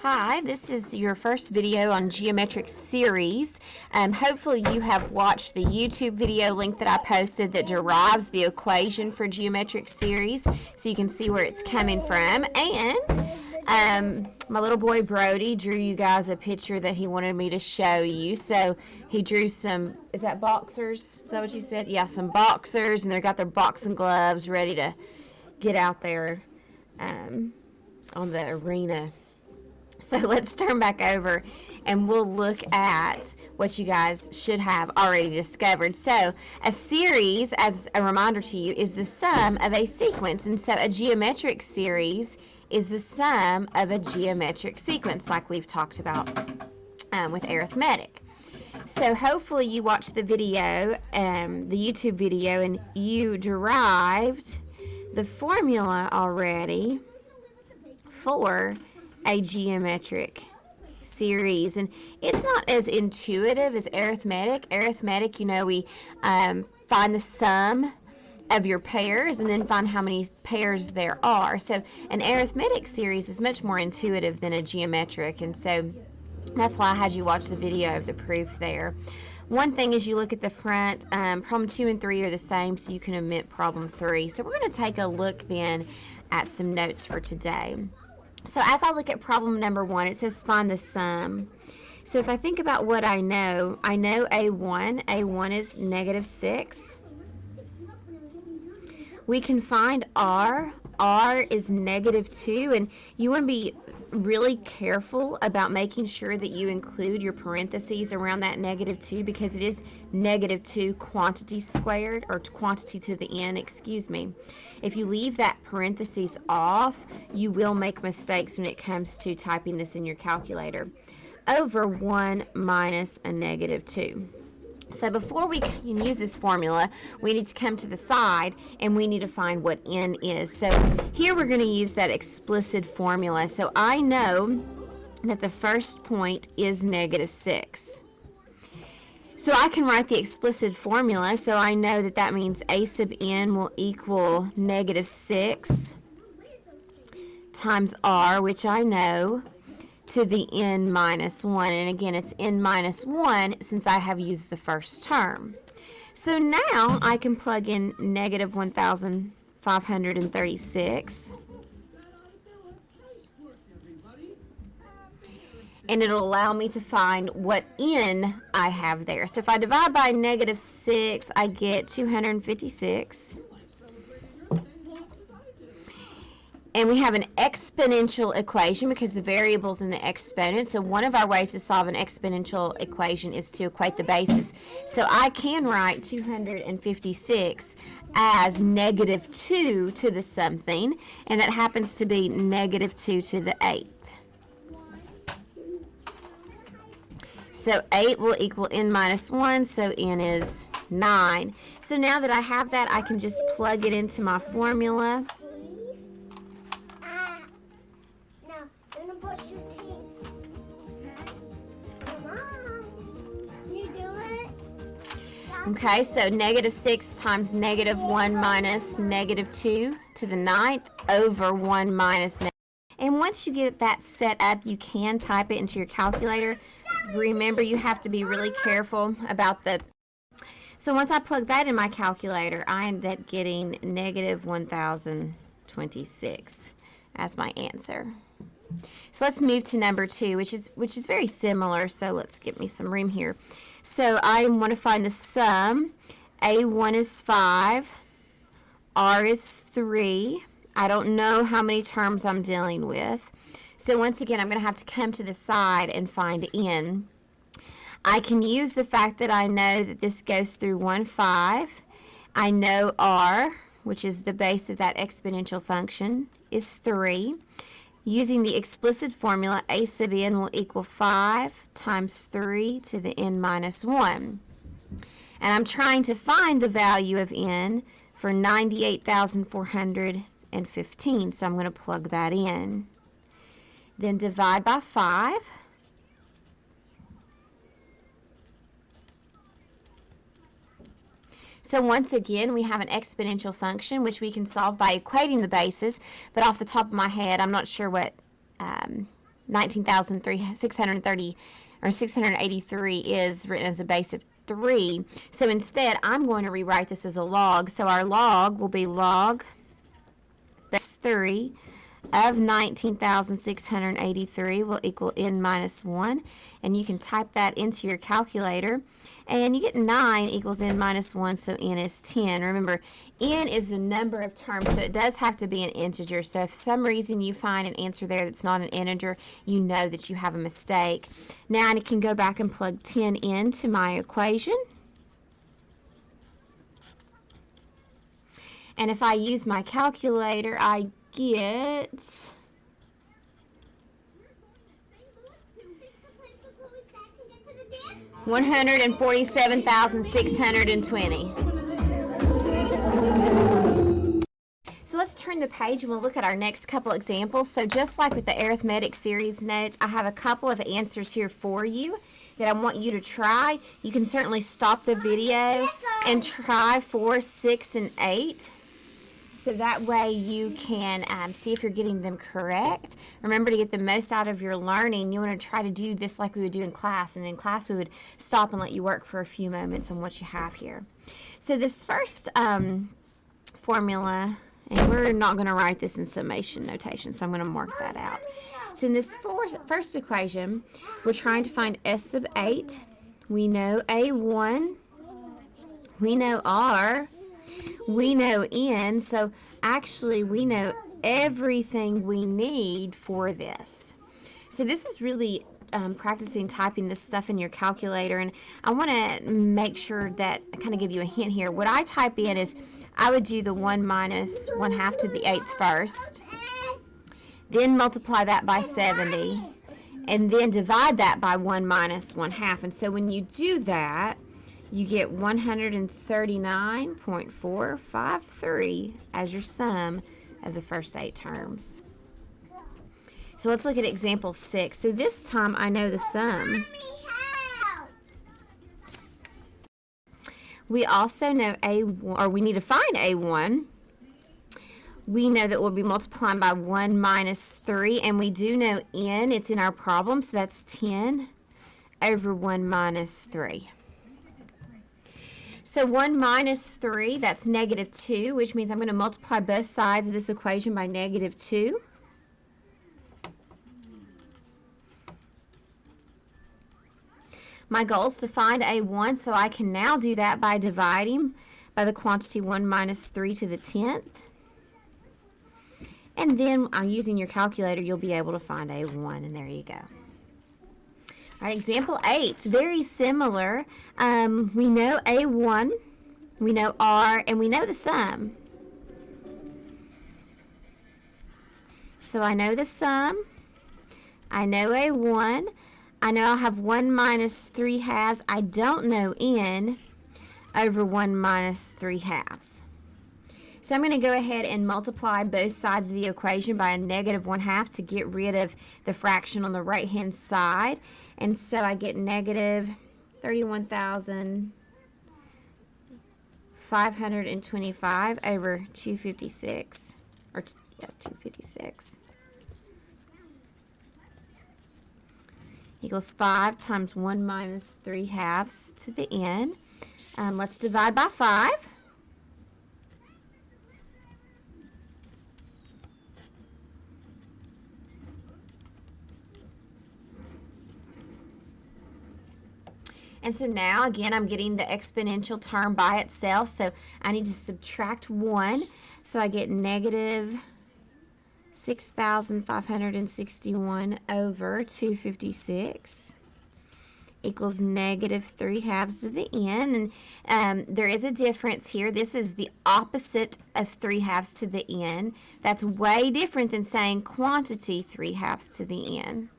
Hi, this is your first video on geometric series. Hopefully you have watched the YouTube video link that I posted that derives the equation for geometric series, so you can see where it's coming from. And my little boy Brody drew you guys a picture that he wanted me to show you. So he drew some, is that boxers? Is that what you said? Yeah, some boxers, and they've got their boxing gloves ready to get out there on the arena. So let's turn back over and we'll look at what you guys should have already discovered. So a series, as a reminder to you, is the sum of a sequence. And so a geometric series is the sum of a geometric sequence, like we've talked about with arithmetic. So hopefully you watched the video, the YouTube video, and you derived the formula already for a geometric series. And it's not as intuitive as arithmetic. Arithmetic, you know, we find the sum of your pairs and then find how many pairs there are. So an arithmetic series is much more intuitive than a geometric, and so that's why I had you watch the video of the proof there. One thing is you look at the front, problem 2 and 3 are the same, so you can omit problem 3. So we're going to take a look then at some notes for today. So as I look at problem number 1, it says find the sum. So if I think about what I know A1. A1 is negative 6. We can find R. R is negative 2, and you want to be really careful about making sure that you include your parentheses around that negative 2, because it is negative 2 quantity squared, or quantity to the n, excuse me. If you leave that parentheses off, you will make mistakes when it comes to typing this in your calculator. Over 1 minus a negative 2. So before we can use this formula, we need to come to the side and we need to find what n is. So here we're going to use that explicit formula. So I know that the first point is negative 6. So I can write the explicit formula. So I know that that means a sub n will equal negative 6 times r, which I know, to the n minus 1. And again, it's n minus 1 since I have used the first term. So now I can plug in negative 1,536. And it'll allow me to find what n I have there. So if I divide by negative 6, I get 256. And we have an exponential equation because the variable's in the exponent. So one of our ways to solve an exponential equation is to equate the bases. So I can write 256 as negative 2 to the something, and that happens to be negative 2 to the 8th. So 8 will equal n minus 1, so n is 9. So now that I have that, I can just plug it into my formula. Okay, so negative 6 times negative 1 minus negative 2 to the 9th over 1 minus negative. And once you get that set up, you can type it into your calculator. Remember, you have to be really careful about the... So once I plug that in my calculator, I end up getting negative 1,026 as my answer. So let's move to number 2, which is very similar. So let's get me some room here. So I want to find the sum. A1 is 5. R is 3. I don't know how many terms I'm dealing with. So once again, I'm going to have to come to the side and find n. I can use the fact that I know that this goes through 1, 5. I know R, which is the base of that exponential function, is 3. Using the explicit formula, a sub n will equal 5 times 3 to the n minus 1. And I'm trying to find the value of n for 98,415, so I'm going to plug that in. Then divide by 5. So once again, we have an exponential function, which we can solve by equating the bases, but off the top of my head, I'm not sure what 19,630 or 683 is written as a base of 3. So instead, I'm going to rewrite this as a log. So our log will be log base 3 of 19,683 will equal n minus 1. And you can type that into your calculator. And you get 9 equals n minus 1, so n is 10. Remember, n is the number of terms, so it does have to be an integer. So if for some reason you find an answer there that's not an integer, you know that you have a mistake. Now I can go back and plug 10 into my equation. And if I use my calculator, I get 147,620. So let's turn the page and we'll look at our next couple examples. So just like with the arithmetic series notes, I have a couple of answers here for you that I want you to try. You can certainly stop the video and try 4, 6, and 8. So that way you can see if you're getting them correct. Remember, to get the most out of your learning, you want to try to do this like we would do in class. And in class, we would stop and let you work for a few moments on what you have here. So this first formula, and we're not going to write this in summation notation, so I'm going to mark that out. So in this first equation, we're trying to find S sub 8. We know A1. We know R. We know n, so actually we know everything we need for this. So this is really practicing typing this stuff in your calculator, and I want to make sure that I kind of give you a hint here. What I type in is I would do the 1 minus 1/2 to the 8th first, then multiply that by 70, and then divide that by 1 minus 1/2. And so when you do that, you get 139.453 as your sum of the first 8 terms. So let's look at example 6. So this time I know the sum. We also know A1, or we need to find A1. We know that we'll be multiplying by 1 minus 3, and we do know n. It's in our problem, so that's 10 over 1 minus 3. So 1 minus 3, that's negative 2, which means I'm going to multiply both sides of this equation by negative 2. My goal is to find A1, so I can now do that by dividing by the quantity 1 minus 3 to the 10th. And then using your calculator, you'll be able to find A1, and there you go. All right, example 8, it's very similar. We know A1, we know R, and we know the sum. So I know the sum, I know A1, I know I'll have 1 minus 3/2. I don't know n over 1 minus 3/2. So I'm going to go ahead and multiply both sides of the equation by a negative 1/2 to get rid of the fraction on the right-hand side. And so I get negative 31,525 over 256, or yes, 256. Equals 5 times 1 minus 3/2 to the n. Let's divide by 5. And so now, again, I'm getting the exponential term by itself, so I need to subtract 1. So I get negative 6,561 over 256 equals negative 3/2 to the n. And there is a difference here. This is the opposite of 3/2 to the n. That's way different than saying quantity 3/2 to the n.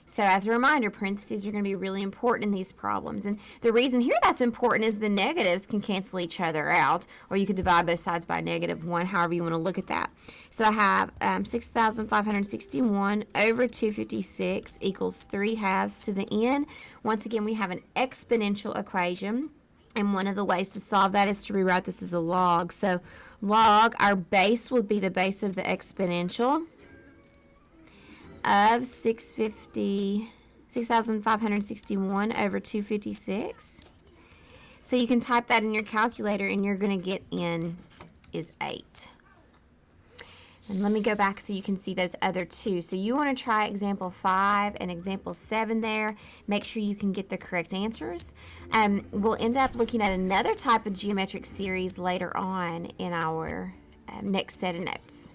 So as a reminder, parentheses are going to be really important in these problems. And the reason here that's important is the negatives can cancel each other out, or you could divide both sides by -1, however you want to look at that. So I have 6,561 over 256 equals 3/2 to the n. Once again, we have an exponential equation, and one of the ways to solve that is to rewrite this as a log. So log, our base would be the base of the exponential, of 6,561 over 256. So you can type that in your calculator and you're going to get N is 8. And let me go back so you can see those other two. So you want to try example 5 and example 7 there. Make sure you can get the correct answers. We'll end up looking at another type of geometric series later on in our next set of notes.